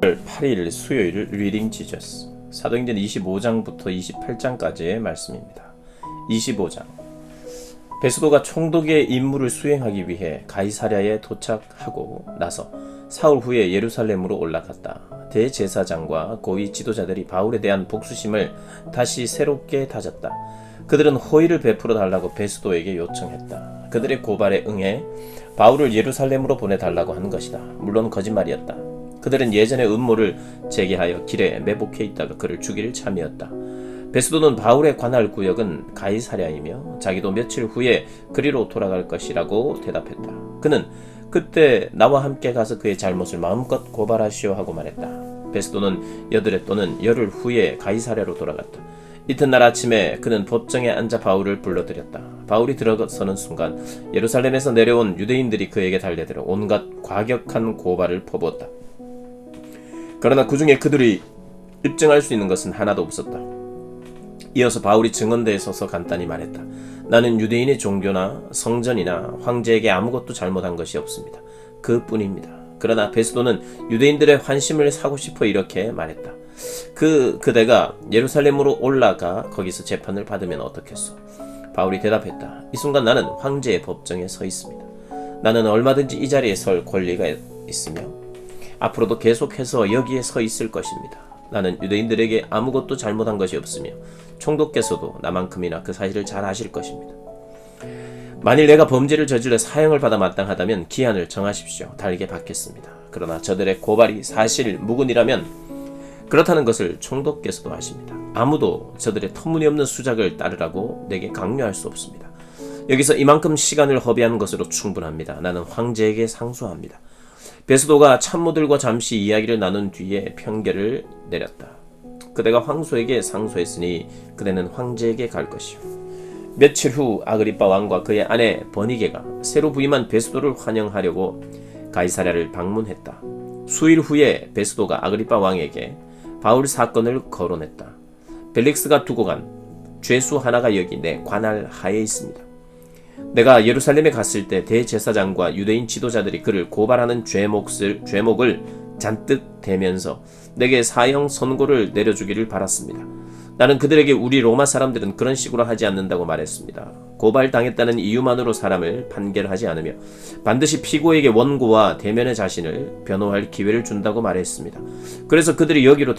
8일 수요일 리딩 지저스 사도행전 25장부터 28장까지의 말씀입니다. 25장 베스도가 총독의 임무를 수행하기 위해 가이사랴에 도착하고 나서 사흘 후에 예루살렘으로 올라갔다. 대제사장과 고위 지도자들이 바울에 대한 복수심을 다시 새롭게 다졌다. 그들은 호의를 베풀어 달라고 베스도에게 요청했다. 그들의 고발에 응해 바울을 예루살렘으로 보내달라고 한 것이다. 물론 거짓말이었다. 그들은 예전의 음모를 제기하여 길에 매복해 있다가 그를 죽일 참이었다. 베스도는 바울의 관할 구역은 가이사랴이며 자기도 며칠 후에 그리로 돌아갈 것이라고 대답했다. 그는 그때 나와 함께 가서 그의 잘못을 마음껏 고발하시오 하고 말했다. 베스도는 여드레 또는 열흘 후에 가이사랴로 돌아갔다. 이튿날 아침에 그는 법정에 앉아 바울을 불러들였다. 바울이 들어서는 순간 예루살렘에서 내려온 유대인들이 그에게 달려들어 온갖 과격한 고발을 퍼부었다. 그러나 그 중에 그들이 입증할 수 있는 것은 하나도 없었다. 이어서 바울이 증언대에 서서 간단히 말했다. 나는 유대인의 종교나 성전이나 황제에게 아무것도 잘못한 것이 없습니다. 그뿐입니다. 그러나 베스도는 유대인들의 환심을 사고 싶어 이렇게 말했다. 그대가 예루살렘으로 올라가 거기서 재판을 받으면 어떻겠소? 바울이 대답했다. 이 순간 나는 황제의 법정에 서 있습니다. 나는 얼마든지 이 자리에 설 권리가 있으며 앞으로도 계속해서 여기에 서 있을 것입니다. 나는 유대인들에게 아무것도 잘못한 것이 없으며 총독께서도 나만큼이나 그 사실을 잘 아실 것입니다. 만일 내가 범죄를 저질러 사형을 받아 마땅하다면 기한을 정하십시오. 달게 받겠습니다. 그러나 저들의 고발이 사실 무근이라면 그렇다는 것을 총독께서도 아십니다. 아무도 저들의 터무니없는 수작을 따르라고 내게 강요할 수 없습니다. 여기서 이만큼 시간을 허비하는 것으로 충분합니다. 나는 황제에게 상소합니다. 베스도가 참모들과 잠시 이야기를 나눈 뒤에 편결을 내렸다. 그대가 황소에게 상소했으니 그대는 황제에게 갈 것이요. 며칠 후 아그리빠 왕과 그의 아내 버니게가 새로 부임한 베스도를 환영하려고 가이사랴를 방문했다. 수일 후에 베스도가 아그리빠 왕에게 바울 사건을 거론했다. 벨릭스가 두고 간 죄수 하나가 여기 내 관할 하에 있습니다. 내가 예루살렘에 갔을 때 대제사장과 유대인 지도자들이 그를 고발하는 죄목을 잔뜩 대면서 내게 사형 선고를 내려주기를 바랐습니다. 나는 그들에게 우리 로마 사람들은 그런 식으로 하지 않는다고 말했습니다. 고발당했다는 이유만으로 사람을 판결하지 않으며 반드시 피고에게 원고와 대면의 자신을 변호할 기회를 준다고 말했습니다. 그래서 그들이 여기로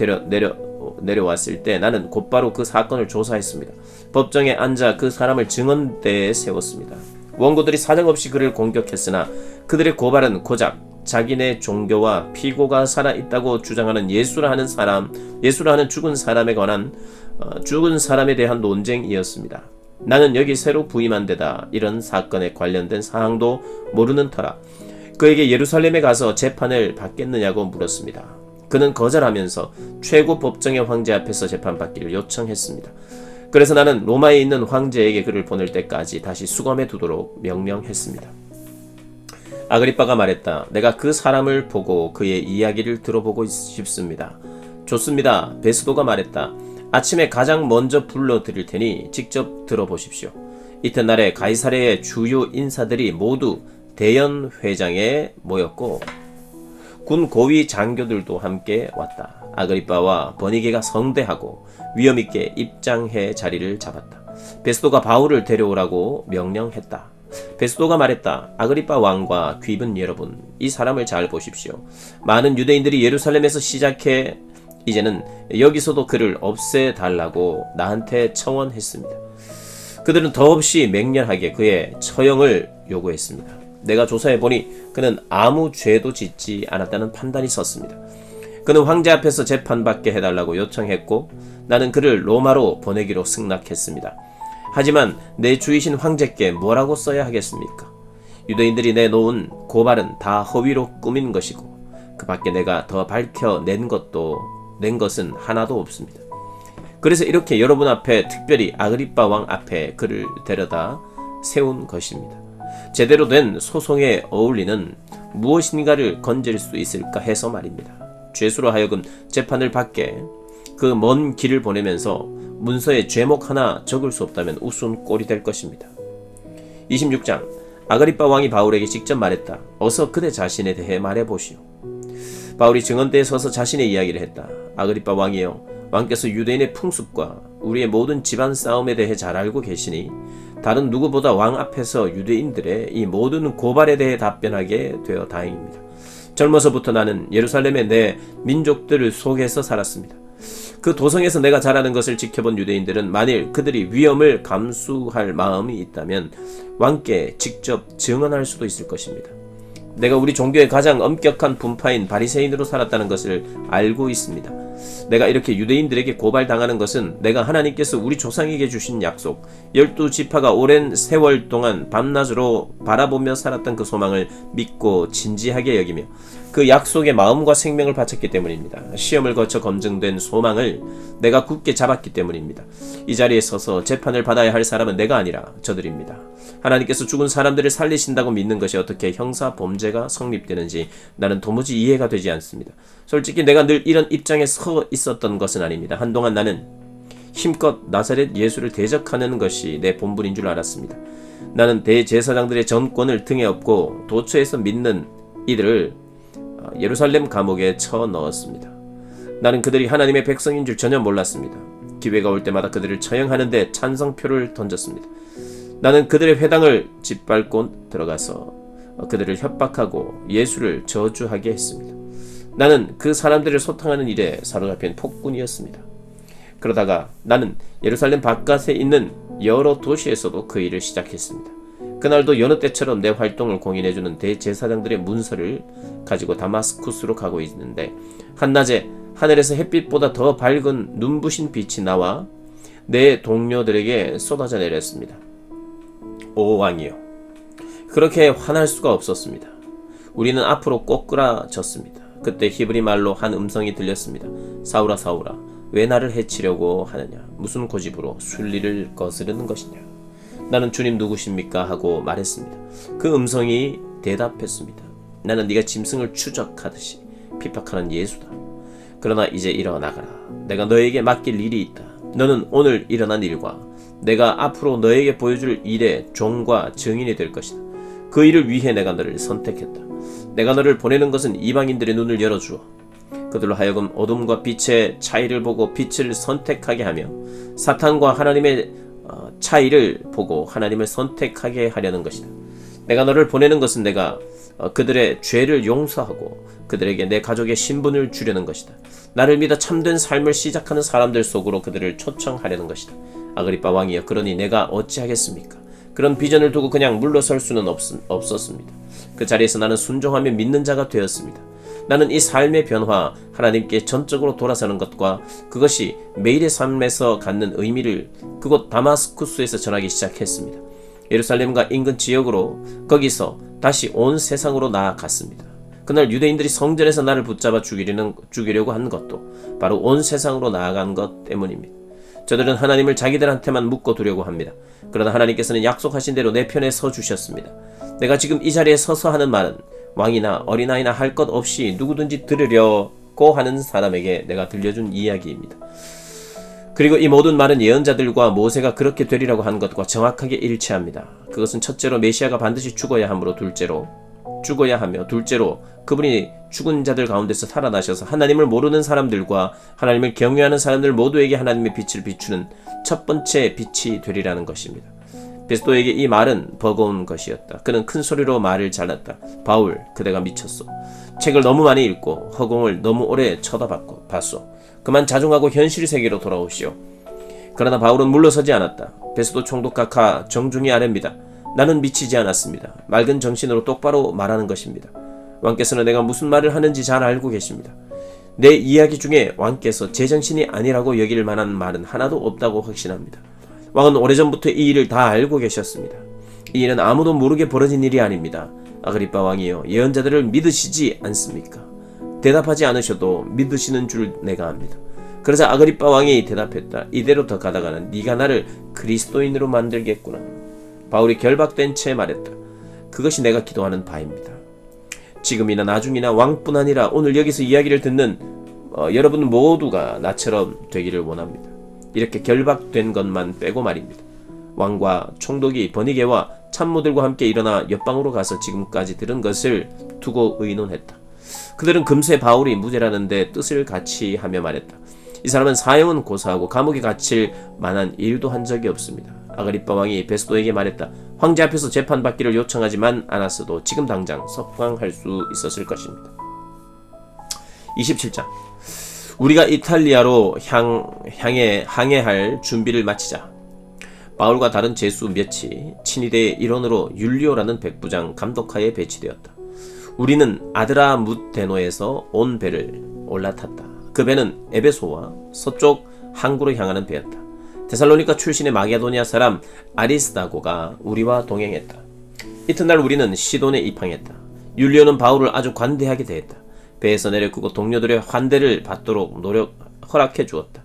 내려왔을 때 나는 곧바로 그 사건을 조사했습니다. 법정에 앉아 그 사람을 증언대에 세웠습니다. 원고들이 사정없이 그를 공격했으나 그들의 고발은 고작 자기네 종교와 피고가 살아있다고 주장하는 예수라 하는 죽은 사람에 대한 논쟁이었습니다. 나는 여기 새로 부임한 데다 이런 사건에 관련된 사항도 모르는 터라 그에게 예루살렘에 가서 재판을 받겠느냐고 물었습니다. 그는 거절하면서 최고 법정의 황제 앞에서 재판받기를 요청했습니다. 그래서 나는 로마에 있는 황제에게 그를 보낼 때까지 다시 수검에 두도록 명령했습니다. 아그리빠가 말했다. 내가 그 사람을 보고 그의 이야기를 들어보고 싶습니다. 좋습니다. 베스도가 말했다. 아침에 가장 먼저 불러드릴 테니 직접 들어보십시오. 이튿날에 가이사랴의 주요 인사들이 모두 대연 회장에 모였고 군 고위 장교들도 함께 왔다. 아그리빠와 버니게가 성대하고 위엄있게 입장해 자리를 잡았다. 베스도가 바울을 데려오라고 명령했다. 베스도가 말했다. 아그리빠 왕과 귀분 여러분, 이 사람을 잘 보십시오. 많은 유대인들이 예루살렘에서 시작해 이제는 여기서도 그를 없애달라고 나한테 청원했습니다. 그들은 더없이 맹렬하게 그의 처형을 요구했습니다. 내가 조사해보니 그는 아무 죄도 짓지 않았다는 판단이 섰습니다. 그는 황제 앞에서 재판받게 해달라고 요청했고 나는 그를 로마로 보내기로 승낙했습니다. 하지만 내 주이신 황제께 뭐라고 써야 하겠습니까? 유대인들이 내놓은 고발은 다 허위로 꾸민 것이고 그 밖에 내가 더 밝혀낸 것은 하나도 없습니다. 그래서 이렇게 여러분 앞에 특별히 아그리빠 왕 앞에 그를 데려다 세운 것입니다. 제대로 된 소송에 어울리는 무엇인가를 건질 수 있을까 해서 말입니다. 죄수로 하여금 재판을 받게 그 먼 길을 보내면서 문서에 죄목 하나 적을 수 없다면 우스운 꼴이 될 것입니다. 26장 아그리빠 왕이 바울에게 직접 말했다. 어서 그대 자신에 대해 말해보시오. 바울이 증언대에 서서 자신의 이야기를 했다. 아그리빠 왕이여, 왕께서 유대인의 풍습과 우리의 모든 집안 싸움에 대해 잘 알고 계시니 다른 누구보다 왕 앞에서 유대인들의 이 모든 고발에 대해 답변하게 되어 다행입니다. 젊어서부터 나는 예루살렘의 내 민족들 속에서 살았습니다. 그 도성에서 내가 자라는 것을 지켜본 유대인들은 만일 그들이 위험을 감수할 마음이 있다면 왕께 직접 증언할 수도 있을 것입니다. 내가 우리 종교의 가장 엄격한 분파인 바리새인으로 살았다는 것을 알고 있습니다. 내가 이렇게 유대인들에게 고발당하는 것은 내가 하나님께서 우리 조상에게 주신 약속, 12지파가 오랜 세월 동안 밤낮으로 바라보며 살았던 그 소망을 믿고 진지하게 여기며 그 약속의 마음과 생명을 바쳤기 때문입니다. 시험을 거쳐 검증된 소망을 내가 굳게 잡았기 때문입니다. 이 자리에 서서 재판을 받아야 할 사람은 내가 아니라 저들입니다. 하나님께서 죽은 사람들을 살리신다고 믿는 것이 어떻게 형사 범죄가 성립되는지 나는 도무지 이해가 되지 않습니다. 솔직히 내가 늘 이런 입장에 서 있었던 것은 아닙니다. 한동안 나는 힘껏 나사렛 예수를 대적하는 것이 내 본분인 줄 알았습니다. 나는 대제사장들의 전권을 등에 업고 도처에서 믿는 이들을 예루살렘 감옥에 쳐넣었습니다. 나는 그들이 하나님의 백성인 줄 전혀 몰랐습니다. 기회가 올 때마다 그들을 처형하는데 찬성표를 던졌습니다. 나는 그들의 회당을 짓밟고 들어가서 그들을 협박하고 예수를 저주하게 했습니다. 나는 그 사람들을 소탕하는 일에 사로잡힌 폭군이었습니다. 그러다가 나는 예루살렘 바깥에 있는 여러 도시에서도 그 일을 시작했습니다. 그날도 여느 때처럼 내 활동을 공인해주는 대제사장들의 문서를 가지고 다마스쿠스로 가고 있는데 한낮에 하늘에서 햇빛보다 더 밝은 눈부신 빛이 나와 내 동료들에게 쏟아져 내렸습니다. 오 왕이여, 그렇게 화날 수가 없었습니다. 우리는 앞으로 꼬꾸라졌습니다. 그때 히브리 말로 한 음성이 들렸습니다. 사울아 사울아, 왜 나를 해치려고 하느냐? 무슨 고집으로 순리를 거스르는 것이냐? 나는 주님 누구십니까? 하고 말했습니다. 그 음성이 대답했습니다. 나는 네가 짐승을 추적하듯이 핍박하는 예수다. 그러나 이제 일어나가라. 내가 너에게 맡길 일이 있다. 너는 오늘 일어난 일과 내가 앞으로 너에게 보여줄 일의 종과 증인이 될 것이다. 그 일을 위해 내가 너를 선택했다. 내가 너를 보내는 것은 이방인들의 눈을 열어주어 그들로 하여금 어둠과 빛의 차이를 보고 빛을 선택하게 하며 사탄과 하나님의 차이를 보고 하나님을 선택하게 하려는 것이다. 내가 너를 보내는 것은 내가 그들의 죄를 용서하고 그들에게 내 가족의 신분을 주려는 것이다. 나를 믿어 참된 삶을 시작하는 사람들 속으로 그들을 초청하려는 것이다. 아그리빠 왕이여, 그러니 내가 어찌하겠습니까? 그런 비전을 두고 그냥 물러설 수는 없었습니다. 그 자리에서 나는 순종하며 믿는 자가 되었습니다. 나는 이 삶의 변화, 하나님께 전적으로 돌아서는 것과 그것이 매일의 삶에서 갖는 의미를 그곳 다마스쿠스에서 전하기 시작했습니다. 예루살렘과 인근 지역으로 거기서 다시 온 세상으로 나아갔습니다. 그날 유대인들이 성전에서 나를 붙잡아 죽이려고 한 것도 바로 온 세상으로 나아간 것 때문입니다. 저들은 하나님을 자기들한테만 묶어두려고 합니다. 그러나 하나님께서는 약속하신 대로 내 편에 서 주셨습니다. 내가 지금 이 자리에 서서 하는 말은 왕이나 어린아이나 할 것 없이 누구든지 들으려고 하는 사람에게 내가 들려준 이야기입니다. 그리고 이 모든 말은 예언자들과 모세가 그렇게 되리라고 한 것과 정확하게 일치합니다. 그것은 첫째로 메시아가 반드시 죽어야 하며 둘째로 그분이 죽은 자들 가운데서 살아나셔서 하나님을 모르는 사람들과 하나님을 경외하는 사람들 모두에게 하나님의 빛을 비추는 첫 번째 빛이 되리라는 것입니다. 베스도에게 이 말은 버거운 것이었다. 그는 큰 소리로 말을 잘랐다. 바울, 그대가 미쳤소. 책을 너무 많이 읽고 허공을 너무 오래 쳐다봤소. 그만 자중하고 현실 세계로 돌아오시오. 그러나 바울은 물러서지 않았다. 베스도 총독각하 정중히 아뢰입니다. 나는 미치지 않았습니다. 맑은 정신으로 똑바로 말하는 것입니다. 왕께서는 내가 무슨 말을 하는지 잘 알고 계십니다. 내 이야기 중에 왕께서 제정신이 아니라고 여길 만한 말은 하나도 없다고 확신합니다. 왕은 오래전부터 이 일을 다 알고 계셨습니다. 이 일은 아무도 모르게 벌어진 일이 아닙니다. 아그리빠 왕이여, 예언자들을 믿으시지 않습니까? 대답하지 않으셔도 믿으시는 줄 내가 압니다. 그러자 아그리빠 왕이 대답했다. 이대로 더 가다가는 네가 나를 그리스도인으로 만들겠구나. 바울이 결박된 채 말했다. 그것이 내가 기도하는 바입니다. 지금이나 나중이나 왕뿐 아니라 오늘 여기서 이야기를 듣는 여러분 모두가 나처럼 되기를 원합니다. 이렇게 결박된 것만 빼고 말입니다. 왕과 총독이 버니게와 참모들과 함께 일어나 옆방으로 가서 지금까지 들은 것을 두고 의논했다. 그들은 금세 바울이 무죄라는데 뜻을 같이 하며 말했다. 이 사람은 사형은 고사하고 감옥에 갇힐 만한 일도 한 적이 없습니다. 아그리빠 왕이 베스도에게 말했다. 황제 앞에서 재판받기를 요청하지만 않았어도 지금 당장 석방할 수 있었을 것입니다. 27장. 우리가 이탈리아로 항해할 준비를 마치자 바울과 다른 제수 몇이 친위대의 일원으로 율리오라는 백부장 감독하에 배치되었다. 우리는 아드라무테노에서 온 배를 올라탔다. 그 배는 에베소와 서쪽 항구로 향하는 배였다. 데살로니가 출신의 마게도니아 사람 아리스다고가 우리와 동행했다. 이튿날 우리는 시돈에 입항했다. 율리오는 바울을 아주 관대하게 대했다. 배에서 내려끄고 동료들의 환대를 받도록 허락해 주었다.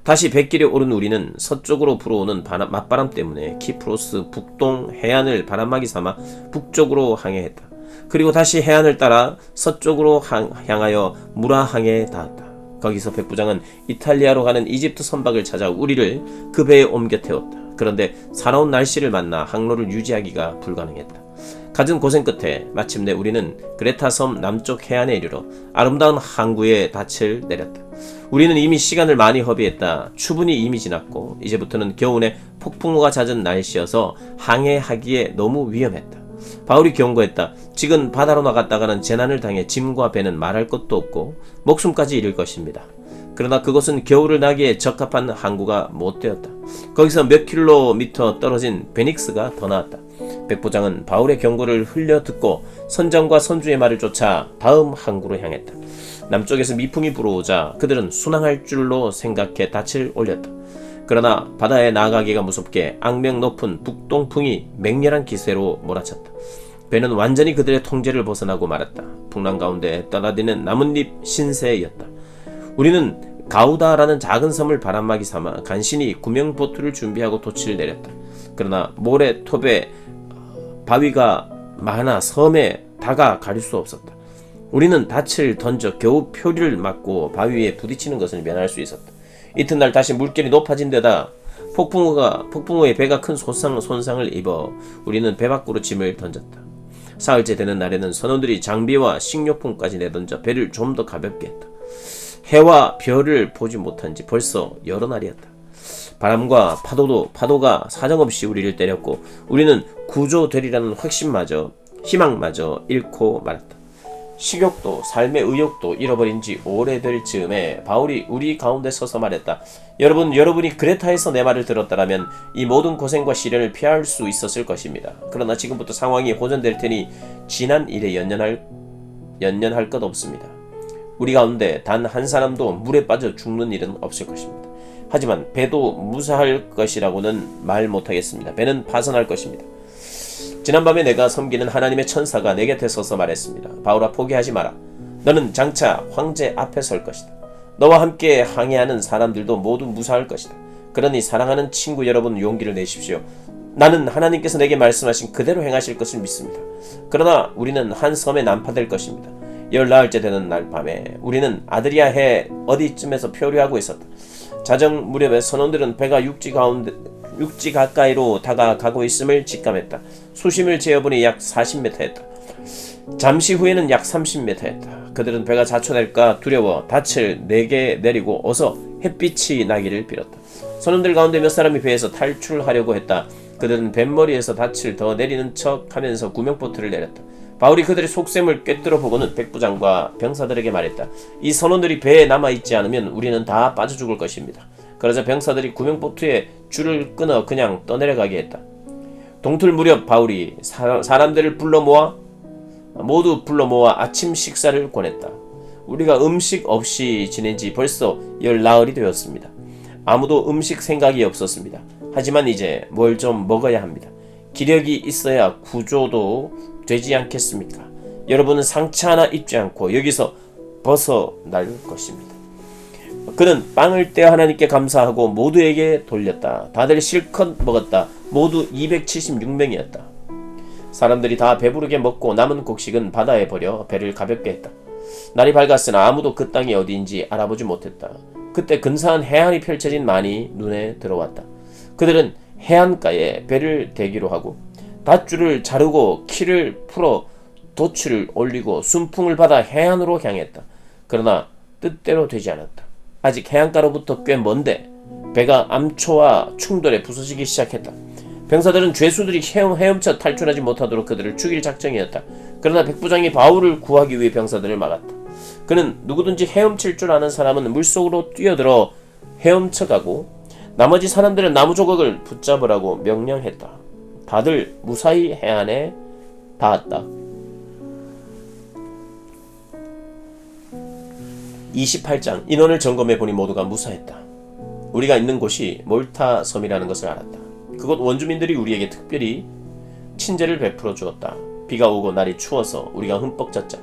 다시 뱃길에 오른 우리는 서쪽으로 불어오는 맞바람 때문에 키프로스 북동 해안을 바람막이 삼아 북쪽으로 항해했다. 그리고 다시 해안을 따라 서쪽으로 향하여 무라항에 닿았다. 거기서 백부장은 이탈리아로 가는 이집트 선박을 찾아 우리를 그 배에 옮겨 태웠다. 그런데 사나운 날씨를 만나 항로를 유지하기가 불가능했다. 갖은 고생 끝에 마침내 우리는 그레타 섬 남쪽 해안에 이르러 아름다운 항구에 닻을 내렸다. 우리는 이미 시간을 많이 허비했다. 추분이 이미 지났고 이제부터는 겨울에 폭풍우가 잦은 날씨여서 항해하기에 너무 위험했다. 바울이 경고했다. 지금 바다로 나갔다가는 재난을 당해 짐과 배는 말할 것도 없고 목숨까지 잃을 것입니다. 그러나 그것은 겨울을 나기에 적합한 항구가 못 되었다. 거기서 몇 킬로미터 떨어진 베닉스가 더 나았다. 백부장은 바울의 경고를 흘려 듣고 선장과 선주의 말을 쫓아 다음 항구로 향했다. 남쪽에서 미풍이 불어오자 그들은 순항할 줄로 생각해 닻을 올렸다. 그러나 바다에 나가기가 무섭게 악명 높은 북동풍이 맹렬한 기세로 몰아쳤다. 배는 완전히 그들의 통제를 벗어나고 말았다. 풍랑 가운데 떠나드는 나뭇잎 신세였다. 우리는 가우다라는 작은 섬을 바람막이 삼아 간신히 구명보트를 준비하고 도치를 내렸다. 그러나 모래, 톱에 바위가 많아 섬에 다가 가릴 수 없었다. 우리는 닻을 던져 겨우 표리를 맞고 바위에 부딪히는 것을 면할 수 있었다. 이튿날 다시 물결이 높아진 데다 폭풍우에 배가 큰 손상을 입어 우리는 배 밖으로 짐을 던졌다. 사흘째 되는 날에는 선원들이 장비와 식료품까지 내던져 배를 좀 더 가볍게 했다. 해와 별을 보지 못한 지 벌써 여러 날이었다. 바람과 파도가 사정없이 우리를 때렸고 우리는 구조되리라는 희망마저 잃고 말았다. 식욕도 삶의 의욕도 잃어버린 지 오래될 즈음에 바울이 우리 가운데 서서 말했다. 여러분이 그레타에서 내 말을 들었다라면 이 모든 고생과 시련을 피할 수 있었을 것입니다. 그러나 지금부터 상황이 호전될 테니 지난 일에 연연할 것 없습니다. 우리 가운데 단 한 사람도 물에 빠져 죽는 일은 없을 것입니다. 하지만 배도 무사할 것이라고는 말 못하겠습니다. 배는 파손할 것입니다. 지난밤에 내가 섬기는 하나님의 천사가 내 곁에 서서 말했습니다. 바울아, 포기하지 마라. 너는 장차 황제 앞에 설 것이다. 너와 함께 항해하는 사람들도 모두 무사할 것이다. 그러니 사랑하는 친구 여러분, 용기를 내십시오. 나는 하나님께서 내게 말씀하신 그대로 행하실 것을 믿습니다. 그러나 우리는 한 섬에 난파될 것입니다. 10나흘째 되는 날 밤에 우리는 아드리아 해 어디쯤에서 표류하고 있었다. 자정 무렵에 선원들은 배가 육지 가까이로 다가가고 있음을 직감했다. 수심을 재어보니 약 40m였다. 잠시 후에는 약 30m였다. 그들은 배가 자초될까 두려워 닻을 4개 내리고 어서 햇빛이 나기를 빌었다. 선원들 가운데 몇 사람이 배에서 탈출하려고 했다. 그들은 뱃머리에서 닻을 더 내리는 척 하면서 구명보트를 내렸다. 바울이 그들의 속셈을 꿰뚫어 보고는 백부장과 병사들에게 말했다. 이 선원들이 배에 남아있지 않으면 우리는 다 빠져 죽을 것입니다. 그러자 병사들이 구명보트에 줄을 끊어 그냥 떠내려가게 했다. 동틀 무렵 바울이 사람들을 모두 불러 모아 아침 식사를 권했다. 우리가 음식 없이 지낸 지 벌써 10나흘이 되었습니다. 아무도 음식 생각이 없었습니다. 하지만 이제 뭘 좀 먹어야 합니다. 기력이 있어야 구조도 되지 않겠습니까? 여러분은 상처 하나 입지 않고 여기서 벗어날 것입니다. 그는 빵을 떼어 하나님께 감사하고 모두에게 돌렸다. 다들 실컷 먹었다. 모두 276명이었다. 사람들이 다 배부르게 먹고 남은 곡식은 바다에 버려 배를 가볍게 했다. 날이 밝았으나 아무도 그 땅이 어디인지 알아보지 못했다. 그때 근사한 해안이 펼쳐진 만이 눈에 들어왔다. 그들은 해안가에 배를 대기로 하고 밧줄을 자르고 키를 풀어 돛을 올리고 순풍을 받아 해안으로 향했다. 그러나 뜻대로 되지 않았다. 아직 해안가로부터 꽤 먼데 배가 암초와 충돌에 부서지기 시작했다. 병사들은 죄수들이 헤엄쳐 탈출하지 못하도록 그들을 죽일 작정이었다. 그러나 백부장이 바울을 구하기 위해 병사들을 막았다. 그는 누구든지 헤엄칠 줄 아는 사람은 물속으로 뛰어들어 헤엄쳐가고 나머지 사람들은 나무 조각을 붙잡으라고 명령했다. 다들 무사히 해안에 닿았다. 28장 인원을 점검해보니 모두가 무사했다. 우리가 있는 곳이 몰타 섬이라는 것을 알았다. 그곳 원주민들이 우리에게 특별히 친절을 베풀어 주었다. 비가 오고 날이 추워서 우리가 흠뻑 젖자.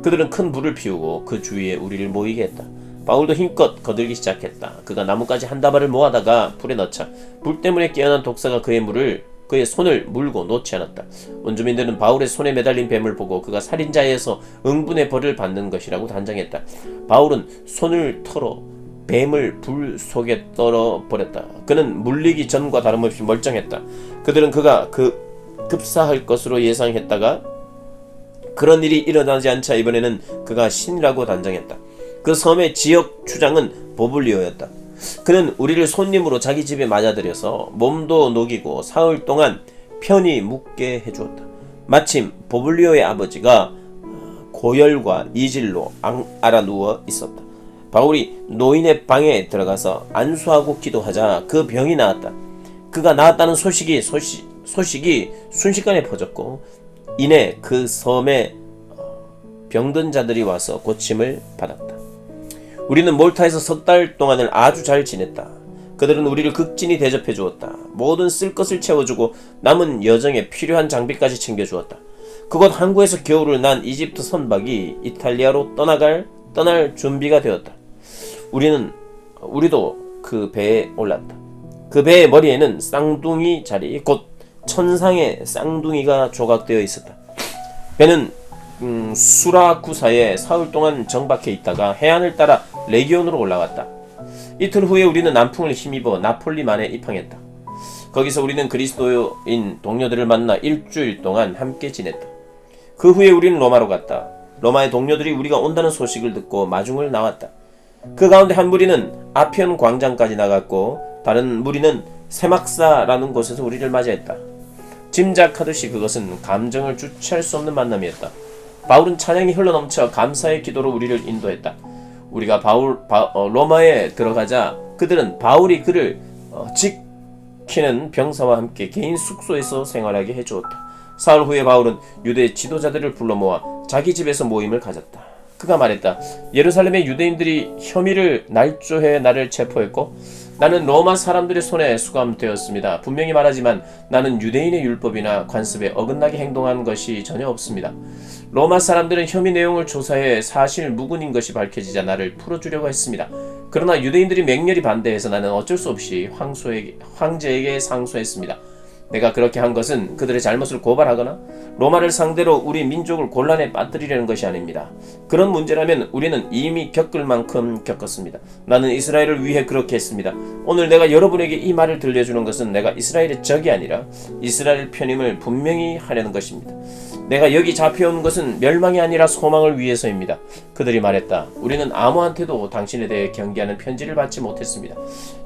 그들은 큰 불을 피우고 그 주위에 우리를 모이게 했다. 바울도 힘껏 거들기 시작했다. 그가 나뭇가지 한 다발을 모아다가 불에 넣자 불 때문에 깨어난 독사가 그의 손을 물고 놓지 않았다. 원주민들은 바울의 손에 매달린 뱀을 보고 그가 살인자에서 응분의 벌을 받는 것이라고 단정했다. 바울은 손을 털어 뱀을 불 속에 떨어버렸다. 그는 물리기 전과 다름없이 멀쩡했다. 그들은 그가 급사할 것으로 예상했다가 그런 일이 일어나지 않자 이번에는 그가 신이라고 단정했다. 그 섬의 지역 주장은 보블리오였다. 그는 우리를 손님으로 자기 집에 맞아들여서 몸도 녹이고 사흘 동안 편히 묵게 해주었다. 마침 보블리오의 아버지가 고열과 이질로 앓아 누워 있었다. 바울이 노인의 방에 들어가서 안수하고 기도하자 그 병이 나았다. 그가 나았다는 소식이 순식간에 퍼졌고 이내 그 섬에 병든 자들이 와서 고침을 받았다. 우리는 몰타에서 석 달 동안을 아주 잘 지냈다. 그들은 우리를 극진히 대접해 주었다. 모든 쓸 것을 채워주고 남은 여정에 필요한 장비까지 챙겨주었다. 그곳 항구에서 겨울을 난 이집트 선박이 이탈리아로 떠날 준비가 되었다. 우리도 그 배에 올랐다. 그 배의 머리에는 쌍둥이 자리, 곧 천상의 쌍둥이가 조각되어 있었다. 배는 수라쿠사에 사흘 동안 정박해 있다가 해안을 따라 레기온으로 올라갔다. 이틀 후에 우리는 남풍을 힘입어 나폴리만에 입항했다. 거기서 우리는 그리스도인 동료들을 만나 일주일 동안 함께 지냈다. 그 후에 우리는 로마로 갔다. 로마의 동료들이 우리가 온다는 소식을 듣고 마중을 나왔다. 그 가운데 한 무리는 아피온 광장까지 나갔고 다른 무리는 세막사라는 곳에서 우리를 맞이했다. 짐작하듯이 그것은 감정을 주체할 수 없는 만남이었다. 바울은 찬양이 흘러넘쳐 감사의 기도로 우리를 인도했다. 우리가 로마에 들어가자 그들은 바울이 그를 지키는 병사와 함께 개인 숙소에서 생활하게 해주었다. 사흘 후에 바울은 유대 지도자들을 불러 모아 자기 집에서 모임을 가졌다. 그가 말했다. 예루살렘의 유대인들이 혐의를 날조해 나를 체포했고 나는 로마 사람들의 손에 수감되었습니다. 분명히 말하지만 나는 유대인의 율법이나 관습에 어긋나게 행동한 것이 전혀 없습니다. 로마 사람들은 혐의 내용을 조사해 사실 무근인 것이 밝혀지자 나를 풀어주려고 했습니다. 그러나 유대인들이 맹렬히 반대해서 나는 어쩔 수 없이 황제에게 상소했습니다. 내가 그렇게 한 것은 그들의 잘못을 고발하거나 로마를 상대로 우리 민족을 곤란에 빠뜨리려는 것이 아닙니다. 그런 문제라면 우리는 이미 겪을 만큼 겪었습니다. 나는 이스라엘을 위해 그렇게 했습니다. 오늘 내가 여러분에게 이 말을 들려주는 것은 내가 이스라엘의 적이 아니라 이스라엘 편임을 분명히 하려는 것입니다. 내가 여기 잡혀온 것은 멸망이 아니라 소망을 위해서입니다. 그들이 말했다. 우리는 아무한테도 당신에 대해 경계하는 편지를 받지 못했습니다.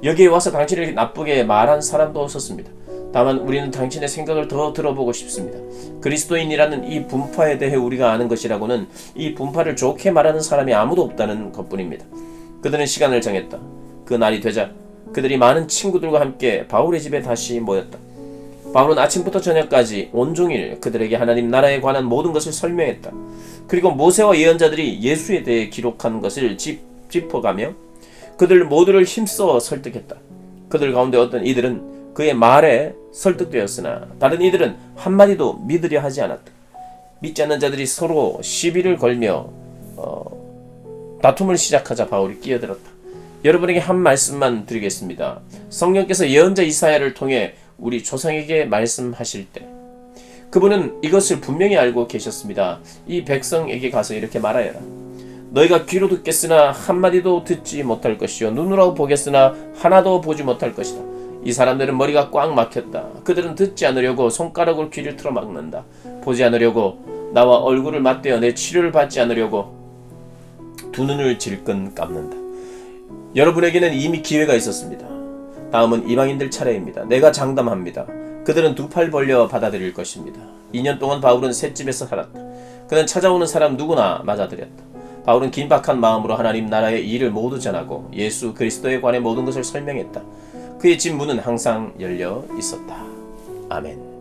여기에 와서 당신을 나쁘게 말한 사람도 없었습니다. 다만 우리는 당신의 생각을 더 들어보고 싶습니다. 그리스도인이라는 이 분파에 대해 우리가 아는 것이라고는 이 분파를 좋게 말하는 사람이 아무도 없다는 것뿐입니다. 그들은 시간을 정했다. 그 날이 되자 그들이 많은 친구들과 함께 바울의 집에 다시 모였다. 바울은 아침부터 저녁까지 온종일 그들에게 하나님 나라에 관한 모든 것을 설명했다. 그리고 모세와 예언자들이 예수에 대해 기록한 것을 짚어가며 그들 모두를 힘써 설득했다. 그들 가운데 어떤 이들은 그의 말에 설득되었으나 다른 이들은 한마디도 믿으려 하지 않았다. 믿지 않는 자들이 서로 시비를 걸며 다툼을 시작하자 바울이 끼어들었다. 여러분에게 한 말씀만 드리겠습니다. 성령께서 예언자 이사야를 통해 우리 조상에게 말씀하실 때 그분은 이것을 분명히 알고 계셨습니다. 이 백성에게 가서 이렇게 말하여라. 너희가 귀로 듣겠으나 한마디도 듣지 못할 것이요 눈으로 보겠으나 하나도 보지 못할 것이다. 이 사람들은 머리가 꽉 막혔다. 그들은 듣지 않으려고 손가락으로 귀를 틀어막는다. 보지 않으려고 나와 얼굴을 맞대어 내 치료를 받지 않으려고 두 눈을 질끈 감는다. 여러분에게는 이미 기회가 있었습니다. 다음은 이방인들 차례입니다. 내가 장담합니다. 그들은 두 팔 벌려 받아들일 것입니다. 2년 동안 바울은 셋집에서 살았다. 그는 찾아오는 사람 누구나 맞아들였다. 바울은 긴박한 마음으로 하나님 나라의 일을 모두 전하고 예수 그리스도에 관해 모든 것을 설명했다. 그의 집 문은 항상 열려 있었다. 아멘.